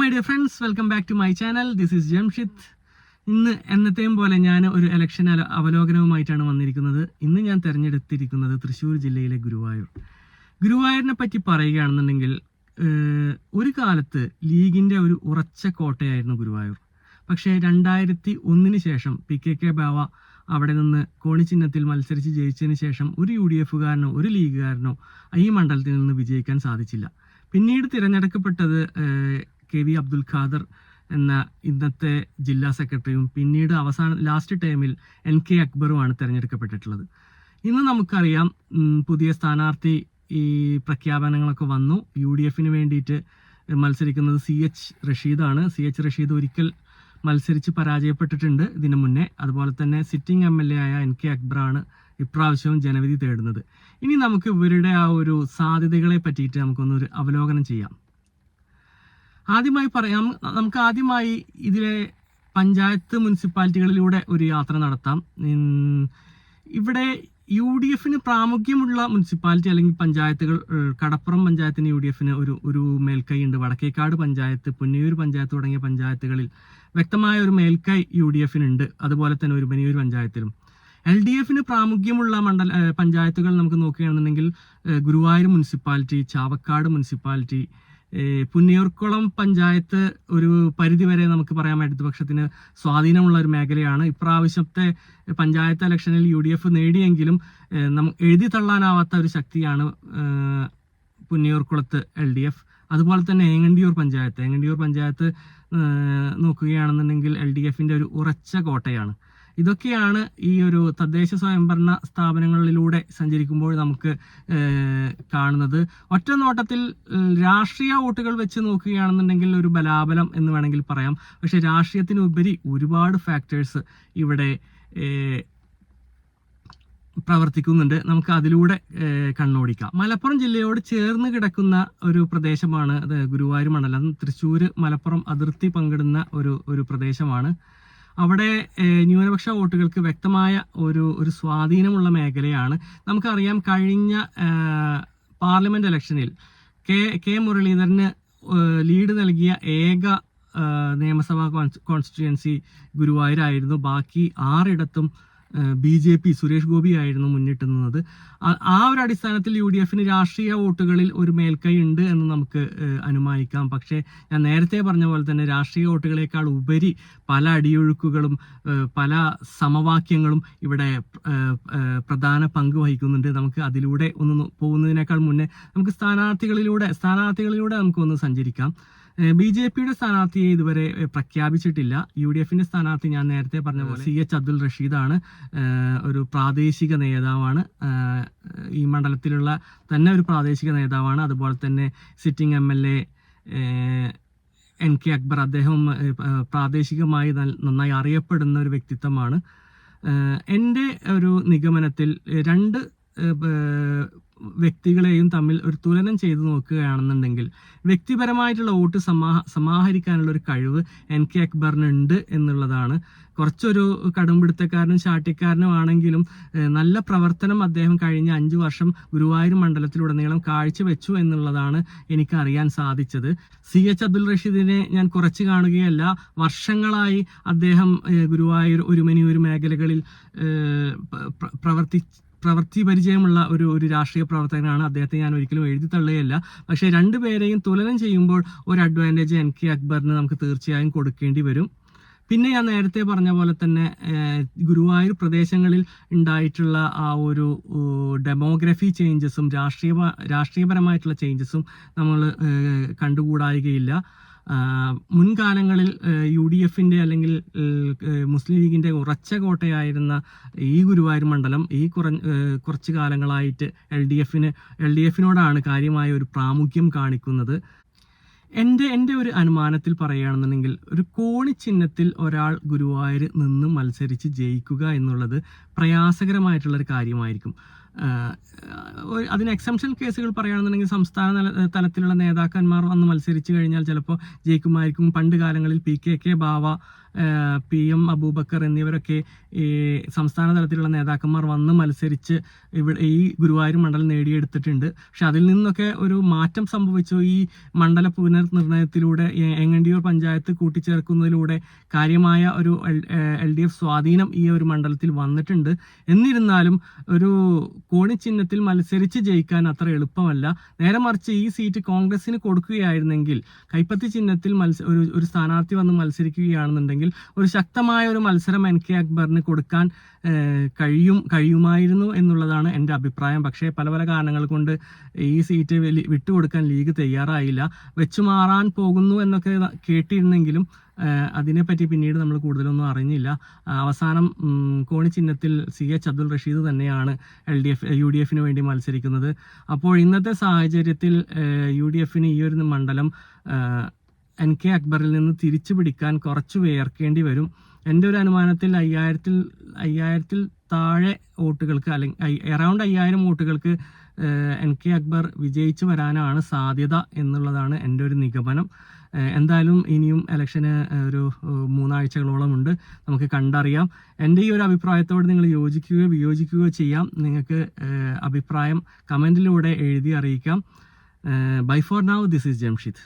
My dear friends, welcome back to my channel. This is Jamshid. ഇന്ന് എന്നത്തെയും പോലെ ഞാൻ ഒരു ഇലക്ഷൻ അവലോകനവുമായിട്ടാണ് വന്നിരിക്കുന്നത്. ഇന്ന് ഞാൻ തിരഞ്ഞെടുത്തിരിക്കുന്നത് തൃശ്ശൂർ ജില്ലയിലെ ഗുരുവായൂരിനെ പറ്റി പറയുകയാണെന്നുണ്ടെങ്കിൽ ഒരു കാലത്ത് ലീഗിൻ്റെ ഒരു ഉറച്ച കോട്ടയായിരുന്നു ഗുരുവായൂർ. പക്ഷേ 2001 ശേഷം PKK ബാവ അവിടെ നിന്ന് കോണിച്ചിഹ്നത്തിൽ മത്സരിച്ച് ജയിച്ചതിന് ശേഷം ഒരു UDF കാരനോ ഒരു ലീഗുകാരനോ ഈ മണ്ഡലത്തിൽ നിന്ന് വിജയിക്കാൻ സാധിച്ചില്ല. പിന്നീട് തിരഞ്ഞെടുക്കപ്പെട്ടത് KV അബ്ദുൽ ഖാദർ എന്ന ഇന്നത്തെ ജില്ലാ സെക്രട്ടറിയും പിന്നീട് ലാസ്റ്റ് ടൈമിൽ NK അക്ബറുമാണ് തിരഞ്ഞെടുക്കപ്പെട്ടിട്ടുള്ളത്. ഇന്ന് നമുക്കറിയാം പുതിയ സ്ഥാനാർത്ഥി ഈ പ്രഖ്യാപനങ്ങളൊക്കെ വന്നു. UDFന് വേണ്ടിയിട്ട് മത്സരിക്കുന്നത് CH റഷീദാണ്. CH റഷീദ് ഒരിക്കൽ മത്സരിച്ച് പരാജയപ്പെട്ടിട്ടുണ്ട് ഇതിനു മുന്നേ. അതുപോലെ തന്നെ സിറ്റിംഗ് MLA ആയ NK അക്ബറാണ് ഇപ്രാവശ്യവും ജനവിധി തേടുന്നത്. ഇനി നമുക്ക് ഇവരുടെ ആ ഒരു സാധ്യതകളെ പറ്റിയിട്ട് നമുക്കൊന്നൊരു അവലോകനം ചെയ്യാം. നമുക്ക് ആദ്യമായി ഇതിലെ പഞ്ചായത്ത് മുനിസിപ്പാലിറ്റികളിലൂടെ ഒരു യാത്ര നടത്താം. ഇവിടെ UDFന് പ്രാമുഖ്യമുള്ള മുനിസിപ്പാലിറ്റി അല്ലെങ്കിൽ പഞ്ചായത്തുകൾ, കടപ്പുറം പഞ്ചായത്തിന് UDFന് ഒരു മേൽക്കൈ ഉണ്ട്. വടക്കേക്കാട് പഞ്ചായത്ത്, പുന്നയൂർ പഞ്ചായത്ത് തുടങ്ങിയ പഞ്ചായത്തുകളിൽ വ്യക്തമായ ഒരു മേൽക്കൈ UDFനുണ്ട്. അതുപോലെ തന്നെ ഒരു ബനിയൂർ പഞ്ചായത്തിലും. LDFന് പ്രാമുഖ്യമുള്ള പഞ്ചായത്തുകൾ നമുക്ക് നോക്കുകയാണെന്നുണ്ടെങ്കിൽ ഗുരുവായൂർ മുനിസിപ്പാലിറ്റി, ചാവക്കാട് മുനിസിപ്പാലിറ്റി, പുന്നയൂർക്കുളം പഞ്ചായത്ത് ഒരു പരിധിവരെ നമുക്ക് പറയാൻ ഇടതുപക്ഷത്തിന് സ്വാധീനമുള്ള ഒരു മേഖലയാണ്. ഇപ്രാവശ്യത്തെ പഞ്ചായത്ത് ഇലക്ഷനിൽ UDF നേടിയെങ്കിലും എഴുതി തള്ളാനാവാത്ത ഒരു ശക്തിയാണ് പുന്നയൂർക്കുളത്ത് LDF. അതുപോലെ തന്നെ ഏങ്ങണ്ടിയൂർ പഞ്ചായത്ത് നോക്കുകയാണെന്നുണ്ടെങ്കിൽ LDFന്റെ ഒരു ഉറച്ച കോട്ടയാണ്. ഇതൊക്കെയാണ് ഈ ഒരു തദ്ദേശ സ്വയംഭരണ സ്ഥാപനങ്ങളിലൂടെ സഞ്ചരിക്കുമ്പോൾ നമുക്ക് കാണുന്നത്. ഒറ്റ നോട്ടത്തിൽ രാഷ്ട്രീയ വോട്ടുകൾ വെച്ച് നോക്കുകയാണെന്നുണ്ടെങ്കിൽ ഒരു ബലാബലം എന്ന് വേണമെങ്കിൽ പറയാം. പക്ഷെ രാഷ്ട്രീയത്തിനുപരി ഒരുപാട് ഫാക്ടേഴ്സ് ഇവിടെ പ്രവർത്തിക്കുന്നുണ്ട്. നമുക്ക് അതിലൂടെ കണ്ണോടിക്കാം. മലപ്പുറം ജില്ലയോട് ചേർന്ന് കിടക്കുന്ന ഒരു പ്രദേശമാണ് ഗുരുവായൂർ മണ്ഡലം. തൃശ്ശൂർ മലപ്പുറം അതിർത്തി പങ്കിടുന്ന ഒരു പ്രദേശമാണ്. അവിടെ ന്യൂനപക്ഷ വോട്ടുകൾക്ക് വ്യക്തമായ ഒരു സ്വാധീനമുള്ള മേഖലയാണ്. നമുക്കറിയാം, കഴിഞ്ഞ പാർലമെന്റ് ഇലക്ഷനിൽ കെ മുരളീധരന് ലീഡ് നൽകിയ ഏക നിയമസഭാ കോൺസ്റ്റിറ്റ്യുവൻസി ഗുരുവായൂരായിരുന്നു. ബാക്കി 6 BJP സുരേഷ് ഗോപി ആയിരുന്നു മുന്നിട്ട് നിന്നത്. ആ ഒരു അടിസ്ഥാനത്തിൽ UDFന് രാഷ്ട്രീയ വോട്ടുകളിൽ ഒരു മേൽക്കൈ ഉണ്ട് എന്ന് നമുക്ക് അനുമാനിക്കാം. പക്ഷേ ഞാൻ നേരത്തെ പറഞ്ഞ പോലെ തന്നെ രാഷ്ട്രീയ വോട്ടുകളേക്കാൾ ഉപരി പല അടിയൊഴുക്കുകളും പല സമവാക്യങ്ങളും ഇവിടെ പ്രധാന പങ്ക് വഹിക്കുന്നുണ്ട്. നമുക്ക് അതിലൂടെ ഒന്ന് പോകുന്നതിനേക്കാൾ മുന്നേ നമുക്ക് സ്ഥാനാർത്ഥികളിലൂടെ നമുക്കൊന്ന് സഞ്ചരിക്കാം. BJPയുടെ സ്ഥാനാർത്ഥിയെ ഇതുവരെ പ്രഖ്യാപിച്ചിട്ടില്ല. UDFന്റെ സ്ഥാനാർത്ഥി ഞാൻ നേരത്തെ പറഞ്ഞ പോലെ CH അബ്ദുൽ റഷീദാണ്. ഒരു പ്രാദേശിക നേതാവാണ്, ഈ മണ്ഡലത്തിലുള്ള തന്നെ ഒരു പ്രാദേശിക നേതാവാണ്. അതുപോലെ തന്നെ സിറ്റിംഗ് MLA NK അക്ബർ, അദ്ദേഹം പ്രാദേശികമായി നന്നായി അറിയപ്പെടുന്ന ഒരു വ്യക്തിത്വമാണ്. എൻ്റെ ഒരു നിഗമനത്തിൽ 2 വ്യക്തികളെയും തമ്മിൽ ഒരു തുലനം ചെയ്ത് നോക്കുകയാണെന്നുണ്ടെങ്കിൽ വ്യക്തിപരമായിട്ടുള്ള വോട്ട് സമാഹരിക്കാനുള്ള ഒരു കഴിവ് NK അക്ബറിനുണ്ട് എന്നുള്ളതാണ്. കുറച്ചൊരു കടുംപിടുത്തക്കാരനും ശാഠ്യക്കാരനും ആണെങ്കിലും നല്ല പ്രവർത്തനം അദ്ദേഹം കഴിഞ്ഞ 5 വർഷം ഗുരുവായൂർ മണ്ഡലത്തിലുടനീളം കാഴ്ചവെച്ചു എന്നുള്ളതാണ് എനിക്ക് അറിയാൻ സാധിച്ചത്. CH അബ്ദുൽ റഷീദിനെ ഞാൻ കുറച്ച് കാണുകയല്ല, വർഷങ്ങളായി അദ്ദേഹം ഗുരുവായൂർ ഒരുമനിയൂർ മേഖലകളിൽ പ്രവൃത്തി പരിചയമുള്ള ഒരു രാഷ്ട്രീയ പ്രവർത്തകനാണ്. അദ്ദേഹത്തെ ഞാൻ ഒരിക്കലും എഴുതി തള്ളുകയല്ല. പക്ഷേ 2 പേരെയും തുലനം ചെയ്യുമ്പോൾ ഒരു അഡ്വാൻറ്റേജ് NK അക്ബറിന് നമുക്ക് തീർച്ചയായും കൊടുക്കേണ്ടി വരും. പിന്നെ ഞാൻ നേരത്തെ പറഞ്ഞ പോലെ തന്നെ ഗുരുവായൂർ പ്രദേശങ്ങളിൽ ഉണ്ടായിട്ടുള്ള ആ ഒരു ഡെമോഗ്രഫി ചേഞ്ചസും രാഷ്ട്രീയപരമായിട്ടുള്ള ചേഞ്ചസും നമ്മൾ കണ്ടുകൂടായികയില്ല. മുൻകാലങ്ങളിൽ UDFന്റെ അല്ലെങ്കിൽ മുസ്ലിം ലീഗിന്റെ ഉറച്ച കോട്ടയായിരുന്ന ഈ ഗുരുവായൂർ മണ്ഡലം കുറച്ച് കാലങ്ങളായിട്ട് LDFനോടാണ് കാര്യമായ ഒരു പ്രാമുഖ്യം കാണിക്കുന്നത്. എൻ്റെ ഒരു അനുമാനത്തിൽ പറയുകയാണെന്നുണ്ടെങ്കിൽ ഒരു കോണിച്ചിഹ്നത്തിൽ ഒരാൾ ഗുരുവായൂർ നിന്ന് മത്സരിച്ച് ജയിക്കുക എന്നുള്ളത് പ്രയാസകരമായിട്ടുള്ളൊരു കാര്യമായിരിക്കും. അതിന് എക്സംഷൻ കേസുകൾ പറയുകയാണെന്നുണ്ടെങ്കിൽ സംസ്ഥാന തലത്തിലുള്ള നേതാക്കന്മാർ വന്ന് മത്സരിച്ചു കഴിഞ്ഞാൽ ചിലപ്പോൾ ജയിക്കുമായിരിക്കും. പണ്ട് കാലങ്ങളിൽ PKK ബാവ PM അബൂബക്കർ എന്നിവരൊക്കെ ഈ സംസ്ഥാന തലത്തിലുള്ള നേതാക്കന്മാർ വന്ന് മത്സരിച്ച് ഇവിടെ ഈ ഗുരുവായൂർ മണ്ഡലം നേടിയെടുത്തിട്ടുണ്ട്. പക്ഷെ അതിൽ നിന്നൊക്കെ ഒരു മാറ്റം സംഭവിച്ചു. ഈ മണ്ഡല പുനർനിർണയത്തിലൂടെ എങ്ങണ്ടിയൂർ പഞ്ചായത്ത് കൂട്ടിച്ചേർക്കുന്നതിലൂടെ കാര്യമായ ഒരു LDF സ്വാധീനം ഈ ഒരു മണ്ഡലത്തിൽ വന്നിട്ടുണ്ട്. എന്നിരുന്നാലും ഒരു കോണി ചിഹ്നത്തിൽ മത്സരിച്ച് ജയിക്കാൻ അത്ര എളുപ്പമല്ല. നേരെ മറിച്ച് ഈ സീറ്റ് കോൺഗ്രസിന് കൊടുക്കുകയായിരുന്നെങ്കിൽ, കൈപ്പത്തി ചിഹ്നത്തിൽ ഒരു സ്ഥാനാർത്ഥി വന്ന് മത്സരിക്കുകയാണെന്നുണ്ടെങ്കിൽ ഒരു ശക്തമായ ഒരു മത്സരം NK അക്ബറിന് കൊടുക്കാൻ കഴിയുമായിരുന്നു എന്നുള്ളതാണ് എൻ്റെ അഭിപ്രായം. പക്ഷേ പല പല കാരണങ്ങൾ കൊണ്ട് ഈ സീറ്റ് വിട്ടുകൊടുക്കാൻ ലീഗ് തയ്യാറായില്ല. വെച്ചുമാറാൻ പോകുന്നു എന്നൊക്കെ കേട്ടിരുന്നെങ്കിലും അതിനെപ്പറ്റി പിന്നീട് നമ്മൾ കൂടുതലൊന്നും അറിഞ്ഞില്ല. അവസാനം കോണി ചിഹ്നത്തിൽ CH അബ്ദുൾ റഷീദ് തന്നെയാണ് UDF വേണ്ടി മത്സരിക്കുന്നത്. അപ്പോൾ ഇന്നത്തെ സാഹചര്യത്തിൽ UDF ഈ ഒരു മണ്ഡലം NK അക്ബറിൽ നിന്ന് തിരിച്ചു പിടിക്കാൻ കുറച്ച് വേർക്കേണ്ടി വരും. എൻ്റെ ഒരു അനുമാനത്തിൽ 5000 താഴെ വോട്ടുകൾക്ക്, അല്ലെങ്കിൽ അറൗണ്ട് 5000 വോട്ടുകൾക്ക് NK അക്ബർ വിജയിച്ചു വരാനാണ് സാധ്യത എന്നുള്ളതാണ് എൻ്റെ ഒരു നിഗമനം. എന്തായാലും ഇനിയും ഇലക്ഷന് ഒരു 3 ആഴ്ചകളോളം ഉണ്ട്, നമുക്ക് കണ്ടറിയാം. എൻ്റെ ഈ ഒരു അഭിപ്രായത്തോട് നിങ്ങൾ യോജിക്കുകയോ വിയോജിക്കുകയോ ചെയ്യാം. നിങ്ങൾക്ക് അഭിപ്രായം കമൻറ്റിലൂടെ എഴുതി അറിയിക്കാം. Bye for now, this is Jamshid.